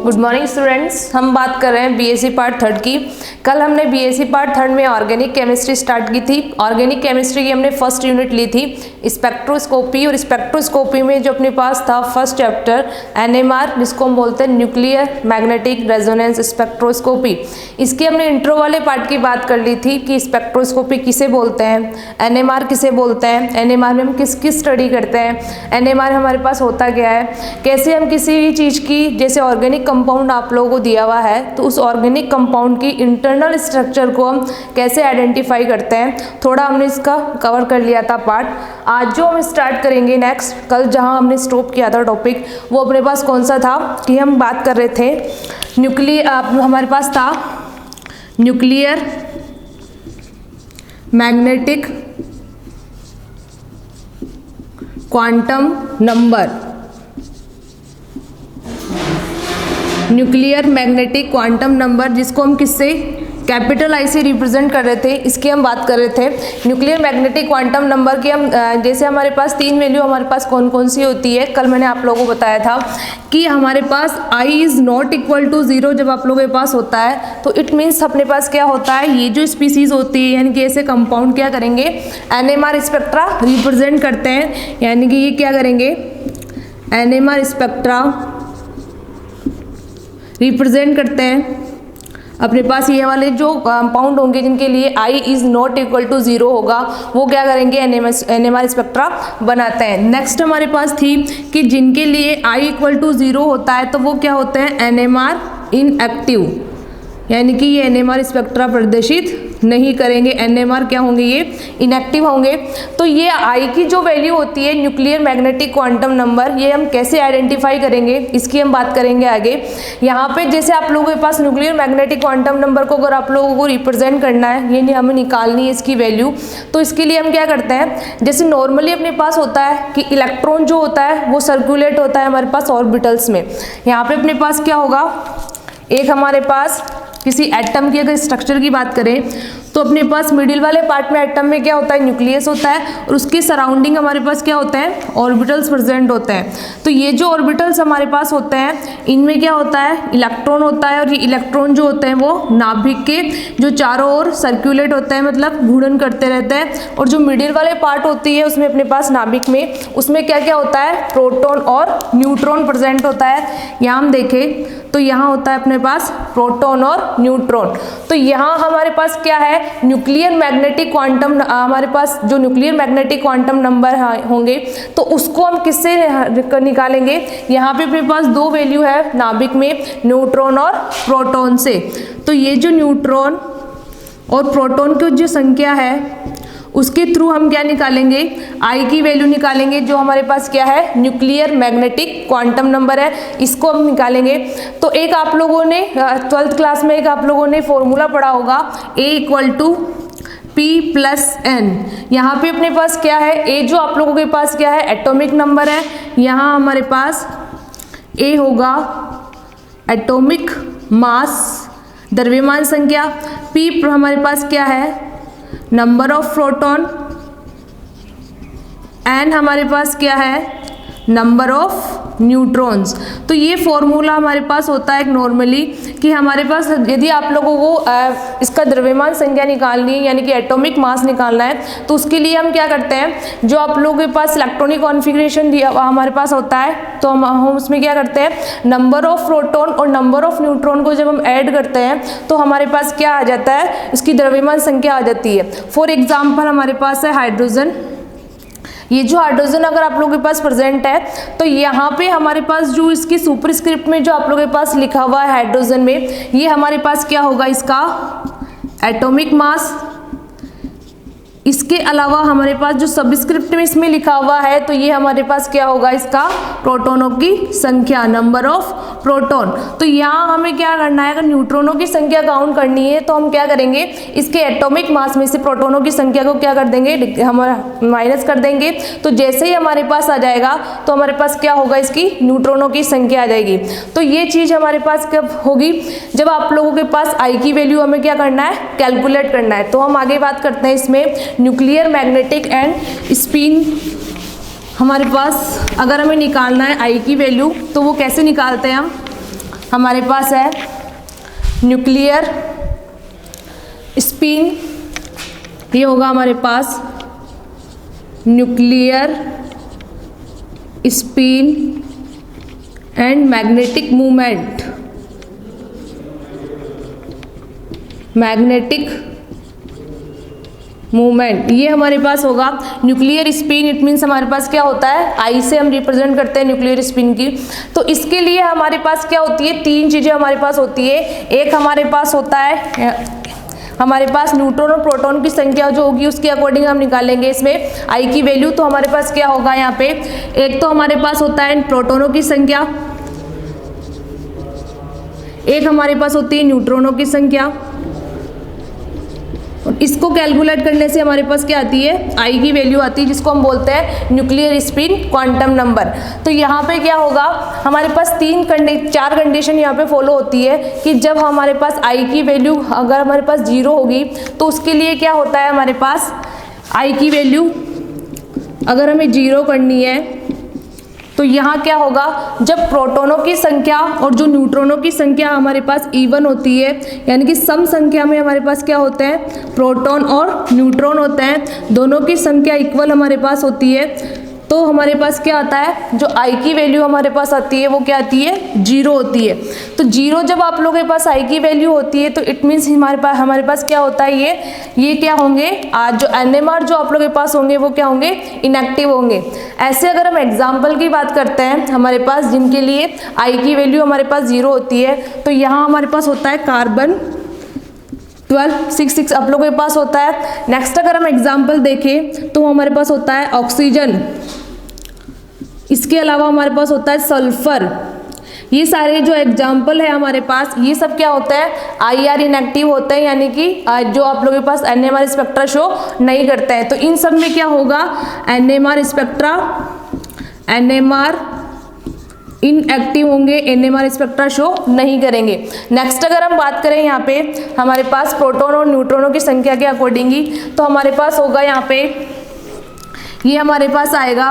Good morning students. हम बात कर रहे हैं बीएससी पार्ट थर्ड की। कल हमने बीएससी पार्ट थर्ड में ऑर्गेनिक केमिस्ट्री स्टार्ट की थी। ऑर्गेनिक केमिस्ट्री की हमने फर्स्ट यूनिट ली थी स्पेक्ट्रोस्कोपी, और स्पेक्ट्रोस्कोपी में जो अपने पास था फर्स्ट चैप्टर एनएमआर, जिसको हम बोलते हैं न्यूक्लियर मैग्नेटिक रेजोनेंस स्पेक्ट्रोस्कोपी। इसकी हमने इंट्रो वाले पार्ट की बात कर ली थी कि स्पेक्ट्रोस्कोपी किसे बोलते हैं, एनएमआर किसे बोलते हैं, एनएमआर में हम किसकी स्टडी करते हैं, एनएमआर हमारे पास होता क्या है, कैसे हम किसी भी चीज़ की, जैसे ऑर्गेनिक कंपाउंड आप लोगों को दिया हुआ है तो उस ऑर्गेनिक कंपाउंड की इंटरनल स्ट्रक्चर को हम कैसे आइडेंटिफाई करते हैं, थोड़ा हमने इसका कवर कर लिया था पार्ट। आज जो हम स्टार्ट करेंगे नेक्स्ट, कल जहां हमने स्टॉप किया था टॉपिक, वो अपने पास कौन सा था कि हम बात कर रहे थे हमारे पास था nuclear magnetic quantum number. Nuclear magnetic quantum number, जिसको हम किससे कैपिटल आई से रिप्रेजेंट कर रहे थे, इसकी हम बात कर रहे थे। न्यूक्लियर मैग्नेटिक क्वांटम नंबर की हम जैसे हमारे पास तीन वैल्यू हमारे पास कौन कौन सी होती है, कल मैंने आप लोगों को बताया था कि हमारे पास i is not equal to 0 जब आप लोगों के पास होता है तो इट मीन्स अपने पास क्या होता है, ये जो स्पीसीज होती है यानी कि ऐसे कंपाउंड क्या करेंगे, एनएमआर स्पेक्ट्रा रिप्रेजेंट करते हैं, यानी कि ये क्या करेंगे, एनएमआर स्पेक्ट्रा रिप्रेजेंट करते हैं। अपने पास ये वाले जो कंपाउंड होंगे जिनके लिए i is not equal to 0 होगा, वो क्या करेंगे, एनएमआर स्पेक्ट्रा बनाते हैं। नेक्स्ट हमारे पास थी कि जिनके लिए i इक्वल टू 0 होता है तो वो क्या होते हैं, एनएमआर इनएक्टिव, यानी कि ये एनएमआर स्पेक्ट्रा प्रदर्शित नहीं करेंगे, एनएमआर क्या होंगे, ये इनएक्टिव होंगे। तो ये आई की जो वैल्यू होती है न्यूक्लियर मैग्नेटिक क्वांटम नंबर, ये हम कैसे आइडेंटिफाई करेंगे, इसकी हम बात करेंगे आगे। यहाँ पे जैसे आप लोगों के पास न्यूक्लियर मैग्नेटिक क्वांटम नंबर को अगर आप लोगों को रिप्रेजेंट करना है, ये हमें निकालनी है इसकी वैल्यू, तो इसके लिए हम क्या करते हैं, जैसे नॉर्मली अपने पास होता है कि इलेक्ट्रॉन जो होता है वो सर्कुलेट होता है हमारे पास ऑर्बिटल्स में। यहाँ पे अपने पास क्या होगा, एक हमारे पास किसी एटम की अगर स्ट्रक्चर की बात करें तो अपने पास मिडिल वाले पार्ट में एटम में क्या होता है, न्यूक्लियस होता है, और उसके सराउंडिंग हमारे पास क्या होता है, ऑर्बिटल्स प्रेजेंट होते हैं। तो ये जो ऑर्बिटल्स हमारे पास होते हैं इनमें क्या होता है, इलेक्ट्रॉन होता है, और ये इलेक्ट्रॉन जो होते हैं वो नाभिक के जो चारों ओर सर्कुलेट होते हैं, मतलब घूर्णन करते रहते हैं। और जो मिडिल वाले पार्ट होती है उसमें अपने पास नाभिक में, उसमें क्या क्या होता है, प्रोटॉन और न्यूट्रॉन प्रेजेंट होता है। यहाँ हम देखें तो यहाँ होता है अपने पास प्रोटॉन और न्यूट्रॉन। तो यहाँ हमारे पास क्या है, न्यूक्लियर मैग्नेटिक क्वांटम, हमारे पास जो न्यूक्लियर मैग्नेटिक क्वांटम नंबर होंगे तो उसको हम किससे निकालेंगे, यहाँ पे अपने पास दो वैल्यू है नाभिक में, न्यूट्रॉन और प्रोटॉन से। तो ये जो न्यूट्रॉन और प्रोटॉन की जो संख्या है उसके थ्रू हम क्या निकालेंगे, I की वैल्यू निकालेंगे, जो हमारे पास क्या है, न्यूक्लियर मैग्नेटिक क्वांटम नंबर है, इसको हम निकालेंगे। तो एक आप लोगों ने 12th क्लास में एक आप लोगों ने फॉर्मूला पढ़ा होगा, A equal to P plus N। यहाँ पे अपने पास क्या है, A जो आप लोगों के पास क्या है, एटॉमिक नंबर है, यहाँ हमारे पास A होगा एटॉमिक मास, द्रव्यमान संख्या, P हमारे पास क्या है, नंबर ऑफ प्रोटॉन, एन हमारे पास क्या है, नंबर ऑफ न्यूट्रॉन्स। तो ये फॉर्मूला हमारे पास होता है नॉर्मली कि हमारे पास यदि आप लोगों को इसका द्रव्यमान संख्या निकालनी है यानी कि एटॉमिक मास निकालना है तो उसके लिए हम क्या करते हैं, जो आप लोगों के पास इलेक्ट्रॉनिक कॉन्फ़िगरेशन दिया हमारे पास होता है तो हम उसमें क्या करते हैं, नंबर ऑफ प्रोटॉन और नंबर ऑफ न्यूट्रॉन को जब हम ऐड करते हैं तो हमारे पास क्या आ जाता है, इसकी द्रव्यमान संख्या आ जाती है। फॉर एग्जाम्पल हमारे पास है हाइड्रोजन। ये जो हाइड्रोजन अगर आप लोगों के पास प्रेजेंट है तो यहाँ पे हमारे पास जो इसकी सुपरस्क्रिप्ट में जो आप लोगों के पास लिखा हुआ है हाइड्रोजन में, ये हमारे पास क्या होगा, इसका एटॉमिक मास। इसके अलावा हमारे पास जो सबस्क्रिप्ट में इसमें लिखा हुआ है तो ये हमारे पास क्या होगा, इसका प्रोटॉनों की संख्या, नंबर ऑफ प्रोटॉन। तो यहाँ हमें क्या करना है, अगर न्यूट्रॉनों की संख्या काउंट करनी है तो हम क्या करेंगे, इसके एटॉमिक मास में से प्रोटॉनों की संख्या को क्या कर देंगे, हमारा माइनस कर देंगे। तो जैसे ही हमारे पास आ जाएगा तो हमारे पास क्या होगा, इसकी न्यूट्रॉनों की संख्या आ जाएगी। तो ये चीज़ हमारे पास कब होगी, जब आप लोगों के पास आई की वैल्यू हमें क्या करना है, कैलकुलेट करना है। तो हम आगे बात करते हैं इसमें न्यूक्लियर मैग्नेटिक एंड स्पिन हमारे पास अगर हमें निकालना है आई की वैल्यू तो वो कैसे निकालते हैं हम हमारे पास है न्यूक्लियर स्पिन, ये होगा हमारे पास nuclear spin and magnetic movement, magnetic movement, ये हमारे पास होगा। न्यूक्लियर स्पिन इट मीन्स हमारे पास क्या होता है, आई से हम रिप्रेजेंट करते हैं न्यूक्लियर स्पिन की। तो इसके लिए हमारे पास क्या होती है, तीन चीज़ें हमारे पास होती है। एक हमारे पास होता है हमारे पास न्यूट्रॉन और प्रोटॉन की संख्या जो होगी उसके अकॉर्डिंग हम निकालेंगे इसमें आई की वैल्यू। तो हमारे पास क्या होगा यहाँ पे, एक तो हमारे पास होता है प्रोटॉनों की संख्या, एक हमारे पास होती है न्यूट्रॉनों की संख्या, और इसको कैलकुलेट करने से हमारे पास क्या आती है, आई की वैल्यू आती है, जिसको हम बोलते हैं न्यूक्लियर स्पिन क्वांटम नंबर। तो यहाँ पे क्या होगा, हमारे पास चार कंडीशन यहाँ पे फॉलो होती है कि जब हमारे पास आई की वैल्यू अगर हमारे पास 0 होगी तो उसके लिए क्या होता है, हमारे पास आई की वैल्यू अगर हमें 0 करनी है तो यहाँ क्या होगा, जब प्रोटॉनों की संख्या और जो न्यूट्रॉनों की संख्या हमारे पास इवन होती है, यानी कि सम संख्या में हमारे पास क्या होते हैं, प्रोटॉन और न्यूट्रॉन होते हैं, दोनों की संख्या इक्वल हमारे पास होती है, तो हमारे पास क्या आता है, जो आई की वैल्यू हमारे पास आती है वो क्या आती है, 0 होती है। तो 0 जब आप लोगों के पास आई की वैल्यू होती है तो इट मीन्स हमारे पास क्या होता है, ये क्या होंगे, आज जो NMR जो आप लोगों के पास होंगे वो क्या होंगे, इनएक्टिव होंगे। ऐसे अगर हम एग्जाम्पल की बात करते हैं हमारे पास जिनके लिए आई की वैल्यू हमारे पास 0 होती है, तो यहाँ हमारे पास होता है कार्बन 1266 आप लोगों के पास होता है। नेक्स्ट अगर हम एग्जाम्पल देखें तो हमारे पास होता है ऑक्सीजन, इसके अलावा हमारे पास होता है सल्फर। ये सारे जो एग्जाम्पल है हमारे पास, ये सब क्या होता है, IR इनएक्टिव होते हैं, यानी कि जो आप लोगों के पास NMR स्पेक्ट्रा शो नहीं करते हैं। तो इन सब में क्या होगा, NMR स्पेक्ट्रा, NMR इनएक्टिव होंगे, NMR स्पेक्ट्रा शो नहीं करेंगे। नेक्स्ट अगर हम बात करें यहाँ पे हमारे पास प्रोटॉन और न्यूट्रॉनों की संख्या के अकॉर्डिंग ही, तो हमारे पास होगा यहाँ पे, ये हमारे पास आएगा,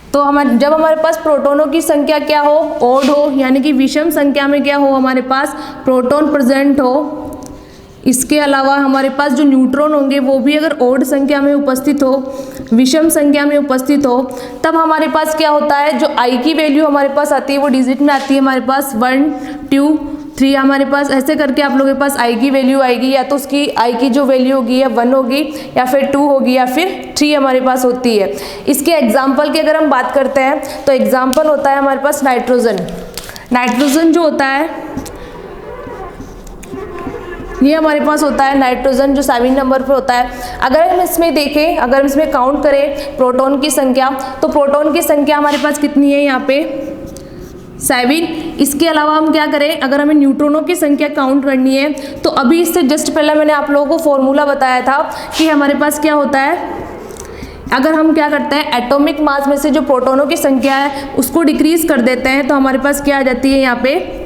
तो जब हमारे पास प्रोटॉनों की संख्या क्या हो, ओड हो, यानी कि विषम संख्या में क्या हो, हमारे पास प्रोटॉन प्रेजेंट हो। इसके अलावा हमारे पास जो न्यूट्रॉन होंगे वो भी अगर ओड संख्या में उपस्थित हो, विषम संख्या में उपस्थित हो, तब हमारे पास क्या होता है, जो आई की वैल्यू हमारे पास आती है वो डिजिट में आती है, हमारे पास 1 2 3 हमारे पास ऐसे करके आप लोगों के पास आई की वैल्यू आएगी, या तो उसकी आई की जो वैल्यू होगी या 1 होगी या फिर 2 होगी या फिर 3 हमारे पास होती है। इसके एग्जाम्पल की अगर हम बात करते हैं तो एग्जाम्पल होता है हमारे पास नाइट्रोजन। नाइट्रोजन जो होता है ये हमारे पास होता है नाइट्रोजन, जो 7 नंबर पर होता है। अगर हम इसमें देखें, अगर हम इसमें काउंट करें प्रोटॉन की संख्या, तो प्रोटॉन की संख्या हमारे पास कितनी है, यहाँ पे 7। इसके अलावा हम क्या करें, अगर हमें न्यूट्रॉनों की संख्या काउंट करनी है तो अभी इससे जस्ट पहले मैंने आप लोगों को फॉर्मूला बताया था कि हमारे पास क्या होता है, अगर हम क्या करते हैं एटॉमिक मास में से जो प्रोटॉनों की संख्या है उसको डिक्रीज कर देते हैं, तो हमारे पास क्या आ जाती है, यहाँ पे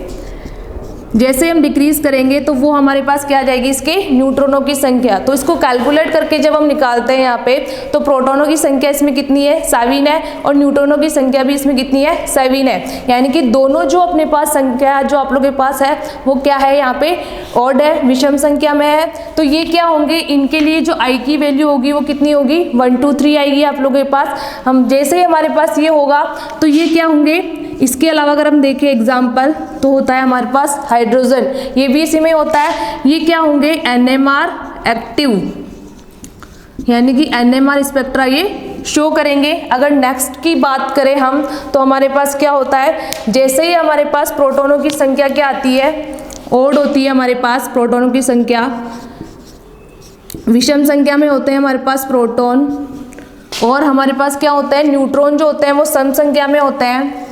जैसे हम डिक्रीज करेंगे तो वो हमारे पास क्या आ जाएगी, इसके न्यूट्रॉनों की संख्या। तो इसको कैलकुलेट करके जब हम निकालते हैं यहाँ पे, तो प्रोटॉनों की संख्या इसमें कितनी है, 7 है, और न्यूट्रॉनों की संख्या भी इसमें कितनी है, 7 है। यानी कि दोनों जो अपने पास संख्या जो आप लोगों के पास है वो क्या है, यहाँ पे ऑड है, विषम संख्या में है। तो ये क्या होंगे, इनके लिए जो आई की वैल्यू होगी वो कितनी होगी, 1 2 3 आएगी आप लोगों के पास। हम जैसे ही हमारे पास ये होगा तो ये क्या होंगे, इसके अलावा अगर हम देखें एग्जाम्पल तो होता है हमारे पास हाइड्रोजन, ये भी इसी में होता है। ये क्या होंगे, NMR एक्टिव, यानी कि NMR स्पेक्ट्रा ये शो करेंगे। अगर नेक्स्ट की बात करें हम तो हमारे पास क्या होता है, जैसे ही हमारे पास प्रोटॉनों की संख्या क्या आती है, ओड होती है हमारे पास प्रोटॉनों की संख्या, विषम संख्या में होते हैं हमारे पास प्रोटॉन, और हमारे पास क्या होता है, न्यूट्रॉन जो होते हैं वो सम संख्या में होते हैं।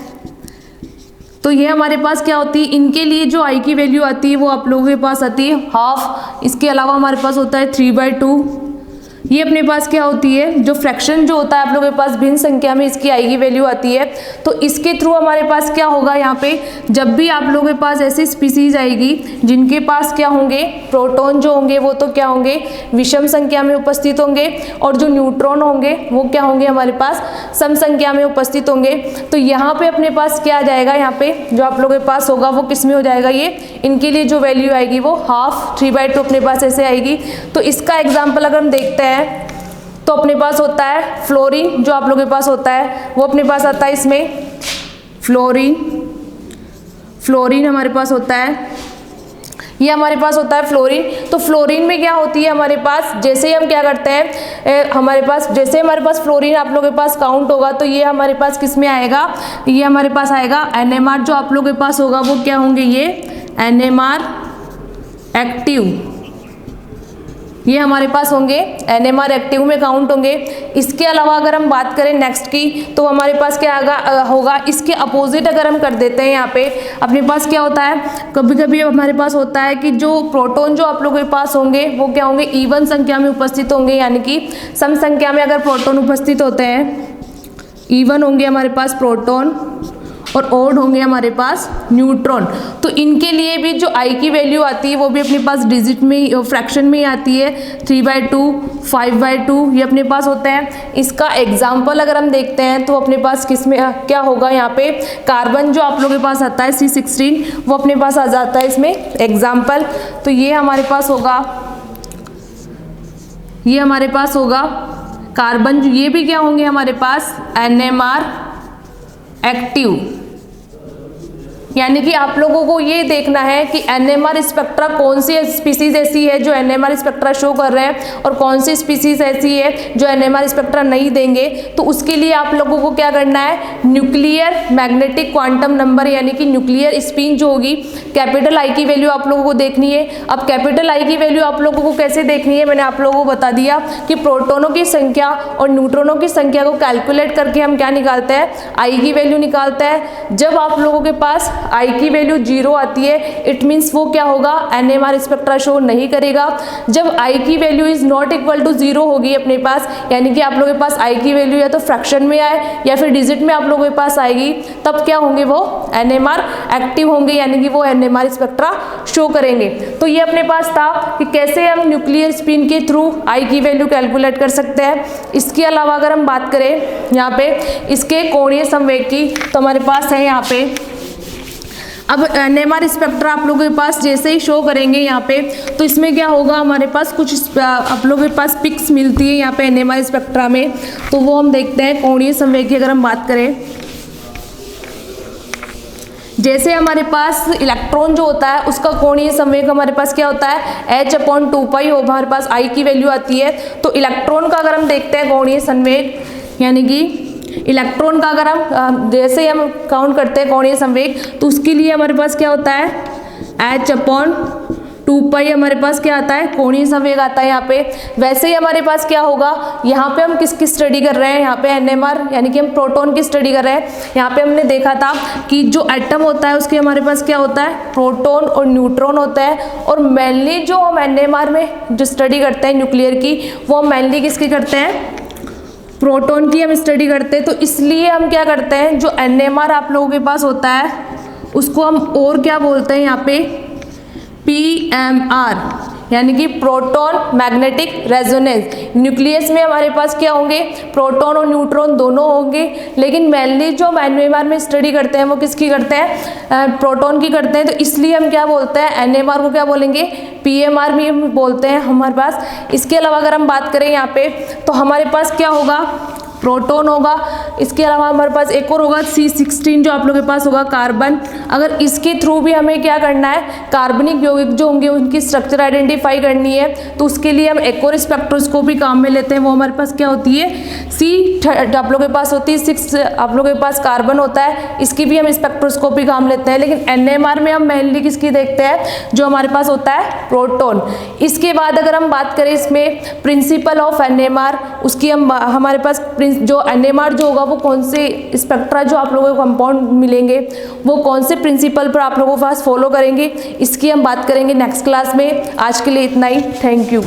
तो ये हमारे पास क्या होती है, इनके लिए जो आई की वैल्यू आती है वो आप लोगों के पास आती है 1/2। इसके अलावा हमारे पास होता है 3/2, ये अपने पास क्या होती है, जो फ्रैक्शन जो होता है आप लोगों के पास भिन्न संख्या में इसकी आई की वैल्यू आती है, तो इसके थ्रू हमारे पास क्या होगा, यहाँ पे जब भी आप लोगों के पास ऐसी स्पीसीज आएगी जिनके पास क्या होंगे, प्रोटॉन जो होंगे वो तो क्या होंगे, विषम संख्या में उपस्थित होंगे, और जो न्यूट्रॉन होंगे वो क्या होंगे, हमारे पास सम संख्या में उपस्थित होंगे। तो यहाँ पे अपने पास क्या आ जाएगा, यहाँ पे जो आप लोगों के पास होगा वो किस में हो जाएगा, ये इनके लिए जो वैल्यू आएगी वो हाफ 3/2 अपने पास ऐसे आएगी। तो इसका एग्जाम्पल अगर हम देखते हैं तो अपने पास होता है फ्लोरीन, जो आप लोगों के पास होता है वो अपने पास आता है इसमें फ्लोरीन हमारे पास होता है, ये हमारे पास होता है फ्लोरीन। तो फ्लोरीन में क्या होती है हमारे पास, जैसे ही हम क्या करते हैं, हमारे पास जैसे हमारे पास फ्लोरीन आप लोगों के पास काउंट होगा तो ये हमारे पास किस में आएगा, ये हमारे पास आएगा NMR, जो आप लोगों के पास होगा वो क्या होंगे, ये NMR एक्टिव, ये हमारे पास होंगे NMR एक्टिव में काउंट होंगे। इसके अलावा अगर हम बात करें नेक्स्ट की, तो हमारे पास क्या होगा, इसके अपोजिट अगर हम कर देते हैं, यहाँ पे अपने पास क्या होता है, कभी कभी हमारे पास होता है कि जो प्रोटॉन जो आप लोगों के पास होंगे वो क्या होंगे, इवन संख्या में उपस्थित होंगे, यानी कि सम संख्या में अगर प्रोटॉन उपस्थित होते हैं, इवन होंगे हमारे पास प्रोटॉन और ओड होंगे हमारे पास न्यूट्रॉन। तो इनके लिए भी जो आई की वैल्यू आती है वो भी अपने पास डिजिट में, फ्रैक्शन में ही आती है, 3/2, 5/2 ये अपने पास होते हैं। इसका एग्जाम्पल अगर हम देखते हैं तो अपने पास किस में क्या होगा, यहाँ पे कार्बन जो आप लोगों के पास आता है C16 वो अपने पास आ जाता है इसमें एग्जाम्पल। तो ये हमारे पास होगा, ये हमारे पास होगा कार्बन, ये भी क्या होंगे हमारे पास NMR एक्टिव, यानी कि आप लोगों को ये देखना है कि NMR स्पेक्ट्रा कौन सी स्पीसीज ऐसी है जो NMR स्पेक्ट्रा शो कर रहे हैं और कौन सी स्पीसीज ऐसी है जो NMR स्पेक्ट्रा नहीं देंगे। तो उसके लिए आप लोगों को क्या करना है, न्यूक्लियर मैग्नेटिक क्वांटम नंबर यानी कि न्यूक्लियर स्पिन जो होगी, कैपिटल आई की वैल्यू आप लोगों को देखनी है। अब कैपिटल आई की वैल्यू आप लोगों को कैसे देखनी है, मैंने आप लोगों को बता दिया कि प्रोटॉनों की संख्या और न्यूट्रॉनों की संख्या को कैलकुलेट करके हम क्या निकालते हैं, आई की वैल्यू निकालते हैं। जब आप लोगों के पास आई की वैल्यू 0 आती है, इट मीन्स वो क्या होगा, NMR स्पेक्ट्रा शो नहीं करेगा। जब आई की value is not equal to 0 होगी अपने पास, यानी कि आप लोगों के पास आई की वैल्यू या तो फ्रैक्शन में आए या फिर डिजिट में आप लोगों के पास आएगी, तब क्या होंगे, वो NMR एक्टिव होंगे, यानी कि वो NMR स्पेक्ट्रा शो करेंगे। तो ये अपने पास था कि कैसे हम न्यूक्लियर स्पिन के थ्रू आई की वैल्यू कैलकुलेट कर सकते हैं। इसके अलावा अगर हम बात करें यहाँ पे इसके कोणीय संवेग की, तो हमारे पास है यहाँ पे, अब NMR स्पेक्ट्रा आप लोगों के पास जैसे ही शो करेंगे यहाँ पे, तो इसमें क्या होगा, हमारे पास कुछ आप लोगों के पास पिक्स मिलती है यहाँ पे NMR स्पेक्ट्रा में, तो वो हम देखते हैं। कोणीय संवेग की अगर हम बात करें, जैसे हमारे पास इलेक्ट्रॉन जो होता है उसका कोणीय संवेग हमारे पास क्या होता है, h/2π हमारे पास आई की वैल्यू आती है। तो इलेक्ट्रॉन का अगर हम देखते हैं कोणीय संवेग, यानी कि इलेक्ट्रॉन का अगर हम जैसे ही हम काउंट करते हैं कोणीय संवेग, तो उसके लिए हमारे पास क्या होता है, h/2π हमारे पास क्या आता है, कोणीय संवेग आता है यहाँ पे। वैसे ही हमारे पास क्या होगा, यहाँ पे हम किसकी स्टडी कर रहे हैं, यहाँ पे NMR यानी कि हम प्रोटॉन की स्टडी कर रहे हैं। यहाँ पे हमने देखा था कि जो एटम होता है उसके हमारे पास क्या होता है, प्रोटॉन और न्यूट्रॉन होता है, और मेनली जो हम NMR में जो स्टडी करते हैं न्यूक्लियर की, वो हम मेनली किसकी करते हैं, प्रोटॉन की हम स्टडी करते हैं। तो इसलिए हम क्या करते हैं, जो NMR आप लोगों के पास होता है उसको हम और क्या बोलते हैं यहाँ पे, PMR यानी कि प्रोटॉन मैग्नेटिक रेजोनेंस। न्यूक्लियस में हमारे पास क्या होंगे, प्रोटॉन और न्यूट्रॉन दोनों होंगे, लेकिन मेनली जो NMR में स्टडी करते हैं वो किसकी करते हैं, प्रोटॉन की करते हैं। तो इसलिए हम क्या बोलते हैं, NMR को क्या बोलेंगे, PMR भी हम बोलते हैं हमारे पास। इसके अलावा अगर हम बात करें यहाँ पे, तो हमारे पास क्या होगा, प्रोटॉन होगा। इसके अलावा हमारे पास एक और होगा C16 जो आप लोगों के पास होगा कार्बन। अगर इसके थ्रू भी हमें क्या करना है, कार्बनिक यौगिक जो होंगे उनकी स्ट्रक्चर आइडेंटिफाई करनी है, तो उसके लिए हम एक और स्पेक्ट्रोस्कोपी काम में लेते हैं। वो हमारे पास क्या होती है, आप लोगों के पास होती है 6, आप लोगों के पास कार्बन होता है, इसकी भी हम स्पेक्ट्रोस्कोपी काम लेते हैं। लेकिन NMR में हम मेनली किसकी देखते हैं, जो हमारे पास होता है प्रोटॉन। इसके बाद अगर हम बात करें इसमें प्रिंसिपल ऑफ NMR, उसकी हम हमारे पास जो NMR जो होगा वो कौन से स्पेक्ट्रा जो आप लोगों को कंपाउंड मिलेंगे वो कौन से प्रिंसिपल पर आप लोगों के पास फॉलो करेंगे, इसकी हम बात करेंगे नेक्स्ट क्लास में। आज के लिए इतना ही, थैंक यू।